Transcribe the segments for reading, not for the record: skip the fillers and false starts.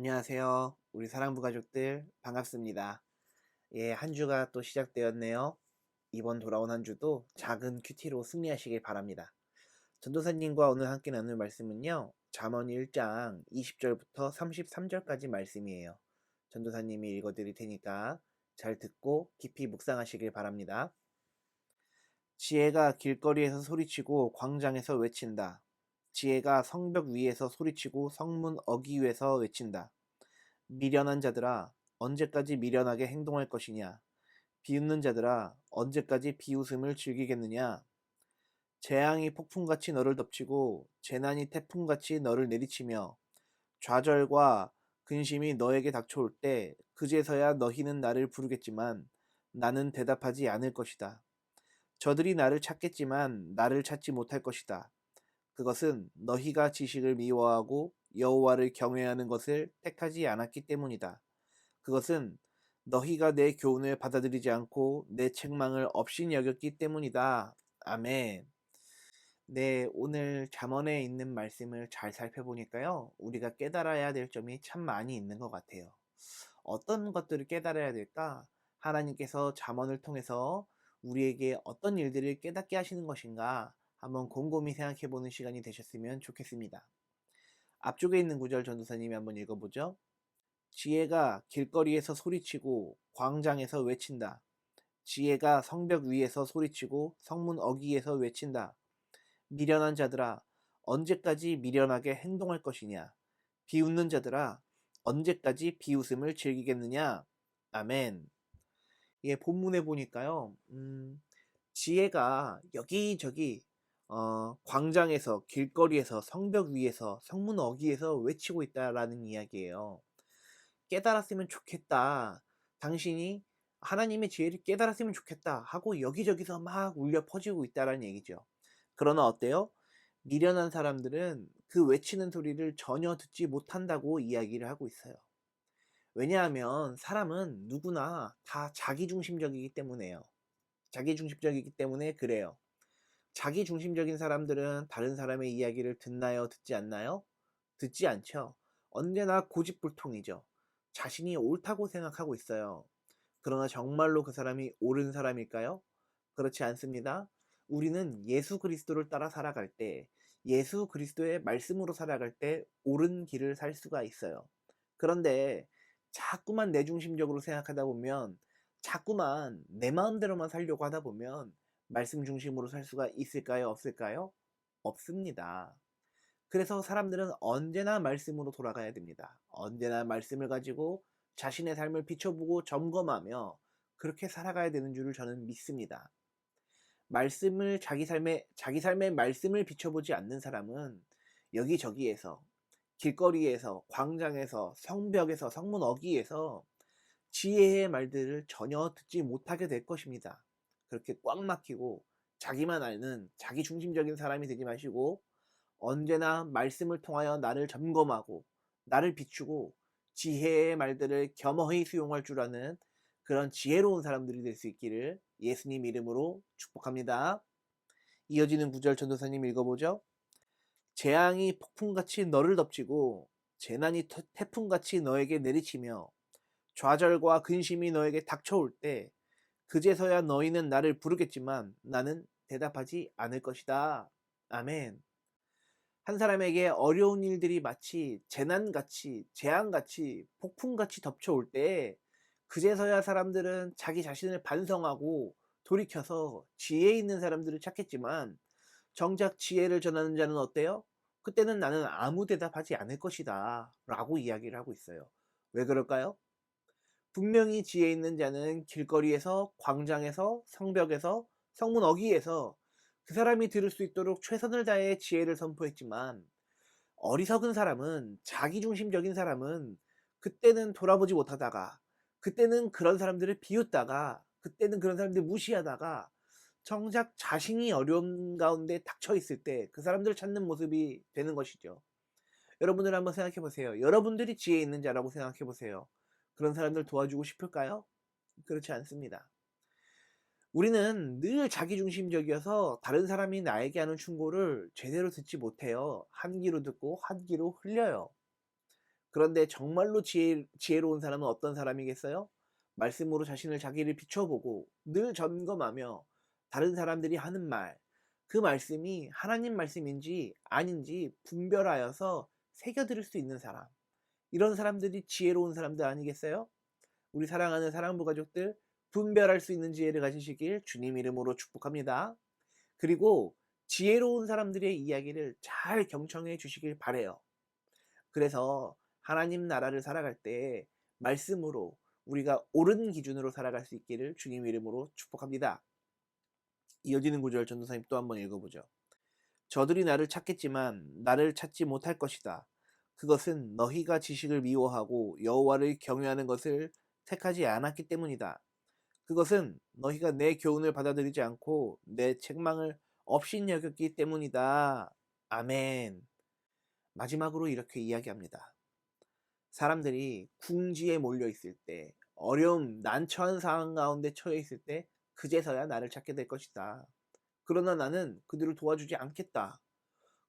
안녕하세요. 우리 사랑부 가족들 반갑습니다. 예, 한 주가 또 시작되었네요. 이번 돌아온 한 주도 작은 큐티로 승리하시길 바랍니다. 전도사님과 오늘 함께 나눌 말씀은요. 잠언 1장 20절부터 33절까지 말씀이에요. 전도사님이 읽어드릴 테니까 잘 듣고 깊이 묵상하시길 바랍니다. 지혜가 길거리에서 소리치고 광장에서 외친다. 지혜가 성벽 위에서 소리치고 성문 어기 위에서 외친다. 미련한 자들아, 언제까지 미련하게 행동할 것이냐? 비웃는 자들아, 언제까지 비웃음을 즐기겠느냐? 재앙이 폭풍같이 너를 덮치고 재난이 태풍같이 너를 내리치며 좌절과 근심이 너에게 닥쳐올 때 그제서야 너희는 나를 부르겠지만 나는 대답하지 않을 것이다. 저들이 나를 찾겠지만 나를 찾지 못할 것이다. 그것은 너희가 지식을 미워하고 여호와를 경외하는 것을 택하지 않았기 때문이다. 그것은 너희가 내 교훈을 받아들이지 않고 내 책망을 없인 여겼기 때문이다. 아멘. 네, 오늘 잠언에 있는 말씀을 잘 살펴보니까요. 우리가 깨달아야 될 점이 참 많이 있는 것 같아요. 어떤 것들을 깨달아야 될까? 하나님께서 잠언을 통해서 우리에게 어떤 일들을 깨닫게 하시는 것인가? 한번 곰곰이 생각해 보는 시간이 되셨으면 좋겠습니다. 앞쪽에 있는 구절 전도사님이 한번 읽어보죠. 지혜가 길거리에서 소리치고 광장에서 외친다. 지혜가 성벽 위에서 소리치고 성문 어귀에서 외친다. 미련한 자들아, 언제까지 미련하게 행동할 것이냐? 비웃는 자들아, 언제까지 비웃음을 즐기겠느냐? 아멘. 예, 본문에 보니까요, 지혜가 여기저기, 광장에서, 길거리에서, 성벽 위에서, 성문 어귀에서 외치고 있다라는 이야기예요. 깨달았으면 좋겠다. 당신이 하나님의 지혜를 깨달았으면 좋겠다 하고 여기저기서 막 울려 퍼지고 있다라는 얘기죠. 그러나 어때요? 미련한 사람들은 그 외치는 소리를 전혀 듣지 못한다고 이야기를 하고 있어요. 왜냐하면 사람은 누구나 다 자기중심적이기 때문에요. 자기중심적이기 때문에 그래요. 자기중심적인 사람들은 다른 사람의 이야기를 듣나요? 듣지 않나요? 듣지 않죠. 언제나 고집불통이죠. 자신이 옳다고 생각하고 있어요. 그러나 정말로 그 사람이 옳은 사람일까요? 그렇지 않습니다. 우리는 예수 그리스도를 따라 살아갈 때, 예수 그리스도의 말씀으로 살아갈 때 옳은 길을 살 수가 있어요. 그런데 자꾸만 내 중심적으로 생각하다 보면, 자꾸만 내 마음대로만 살려고 하다 보면 말씀 중심으로 살 수가 있을까요? 없을까요? 없습니다. 그래서 사람들은 언제나 말씀으로 돌아가야 됩니다. 언제나 말씀을 가지고 자신의 삶을 비춰보고 점검하며 그렇게 살아가야 되는 줄을 저는 믿습니다. 말씀을 자기 삶의 말씀을 비춰보지 않는 사람은 여기저기에서 길거리에서 광장에서 성벽에서 성문 어귀에서 지혜의 말들을 전혀 듣지 못하게 될 것입니다. 그렇게 꽉 막히고 자기만 아는 자기 중심적인 사람이 되지 마시고 언제나 말씀을 통하여 나를 점검하고 나를 비추고 지혜의 말들을 겸허히 수용할 줄 아는 그런 지혜로운 사람들이 될 수 있기를 예수님 이름으로 축복합니다. 이어지는 구절 전도사님 읽어보죠. 재앙이 폭풍같이 너를 덮치고 재난이 태풍같이 너에게 내리치며 좌절과 근심이 너에게 닥쳐올 때 그제서야 너희는 나를 부르겠지만 나는 대답하지 않을 것이다. 아멘. 한 사람에게 어려운 일들이 마치 재난같이, 재앙같이, 폭풍같이 덮쳐올 때 그제서야 사람들은 자기 자신을 반성하고 돌이켜서 지혜 있는 사람들을 찾겠지만 정작 지혜를 전하는 자는 어때요? 그때는 나는 아무 대답하지 않을 것이다 라고 이야기를 하고 있어요. 왜 그럴까요? 분명히 지혜 있는 자는 길거리에서, 광장에서, 성벽에서, 성문 어귀에서 그 사람이 들을 수 있도록 최선을 다해 지혜를 선포했지만 어리석은 사람은, 자기중심적인 사람은 그때는 돌아보지 못하다가, 그때는 그런 사람들을 비웃다가, 그때는 그런 사람들 무시하다가 정작 자신이 어려움 가운데 닥쳐 있을 때 그 사람들을 찾는 모습이 되는 것이죠. 여러분들 한번 생각해 보세요. 여러분들이 지혜 있는 자라고 생각해 보세요. 그런 사람들 도와주고 싶을까요? 그렇지 않습니다. 우리는 늘 자기중심적이어서 다른 사람이 나에게 하는 충고를 제대로 듣지 못해요. 한 귀로 듣고 한 귀로 흘려요. 그런데 정말로 지혜로운 사람은 어떤 사람이겠어요? 말씀으로 자기를 비춰보고 늘 점검하며 다른 사람들이 하는 말, 그 말씀이 하나님 말씀인지 아닌지 분별하여서 새겨들을 수 있는 사람. 이런 사람들이 지혜로운 사람들 아니겠어요? 우리 사랑하는 사랑부 가족들, 분별할 수 있는 지혜를 가지시길 주님 이름으로 축복합니다. 그리고 지혜로운 사람들의 이야기를 잘 경청해 주시길 바래요. 그래서 하나님 나라를 살아갈 때 말씀으로 우리가 옳은 기준으로 살아갈 수 있기를 주님 이름으로 축복합니다. 이어지는 구절 전도사님 또 한번 읽어보죠. 저들이 나를 찾겠지만 나를 찾지 못할 것이다. 그것은 너희가 지식을 미워하고 여호와를 경외하는 것을 택하지 않았기 때문이다. 그것은 너희가 내 교훈을 받아들이지 않고 내 책망을 업신여겼기 때문이다. 아멘. 마지막으로 이렇게 이야기합니다. 사람들이 궁지에 몰려 있을 때, 어려움, 난처한 상황 가운데 처해 있을 때 그제서야 나를 찾게 될 것이다. 그러나 나는 그들을 도와주지 않겠다.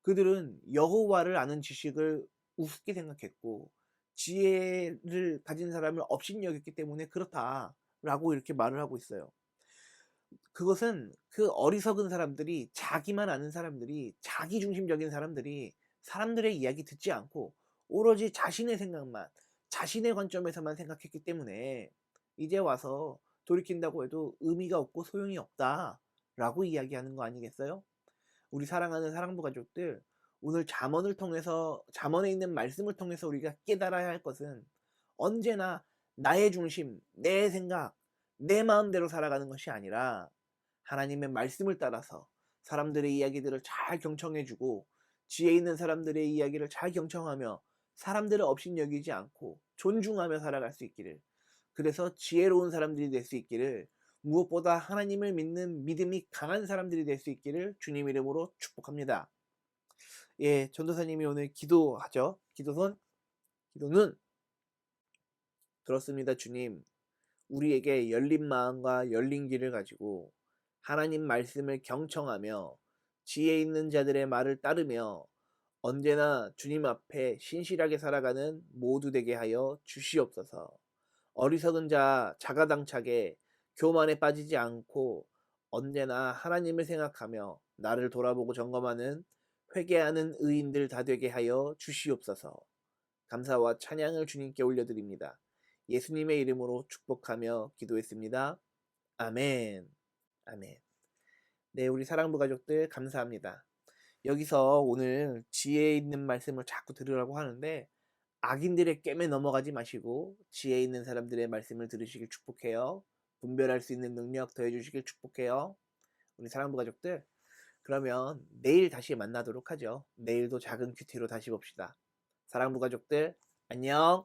그들은 여호와를 아는 지식을 우습게 생각했고 지혜를 가진 사람을 업신여겼기 때문에 그렇다라고 이렇게 말을 하고 있어요. 그것은 그 어리석은 사람들이, 자기만 아는 사람들이, 자기중심적인 사람들이 사람들의 이야기 듣지 않고 오로지 자신의 생각만, 자신의 관점에서만 생각했기 때문에 이제 와서 돌이킨다고 해도 의미가 없고 소용이 없다라고 이야기하는 거 아니겠어요? 우리 사랑하는 사랑부 가족들, 오늘 잠언을 통해서, 잠언에 있는 말씀을 통해서 우리가 깨달아야 할 것은 언제나 나의 중심, 내 생각, 내 마음대로 살아가는 것이 아니라 하나님의 말씀을 따라서 사람들의 이야기들을 잘 경청해주고 지혜 있는 사람들의 이야기를 잘 경청하며 사람들을 업신여기지 않고 존중하며 살아갈 수 있기를, 그래서 지혜로운 사람들이 될 수 있기를, 무엇보다 하나님을 믿는 믿음이 강한 사람들이 될 수 있기를 주님 이름으로 축복합니다. 예, 전도사님이 오늘 기도하죠. 기도는 들었습니다. 주님, 우리에게 열린 마음과 열린 귀를 가지고 하나님 말씀을 경청하며 지혜 있는 자들의 말을 따르며 언제나 주님 앞에 신실하게 살아가는 모두 되게 하여 주시옵소서. 어리석은 자, 자가당착에 교만에 빠지지 않고 언제나 하나님을 생각하며 나를 돌아보고 점검하는 회개하는 의인들 다 되게 하여 주시옵소서. 감사와 찬양을 주님께 올려드립니다. 예수님의 이름으로 축복하며 기도했습니다. 아멘. 아멘. 네, 우리 사랑부 가족들 감사합니다. 여기서 오늘 지혜 있는 말씀을 자꾸 들으라고 하는데 악인들의 꿰매 넘어가지 마시고 지혜 있는 사람들의 말씀을 들으시길 축복해요. 분별할 수 있는 능력 더해주시길 축복해요. 우리 사랑부 가족들, 그러면 내일 다시 만나도록 하죠. 내일도 작은 큐티로 다시 봅시다. 사랑부 가족들, 안녕.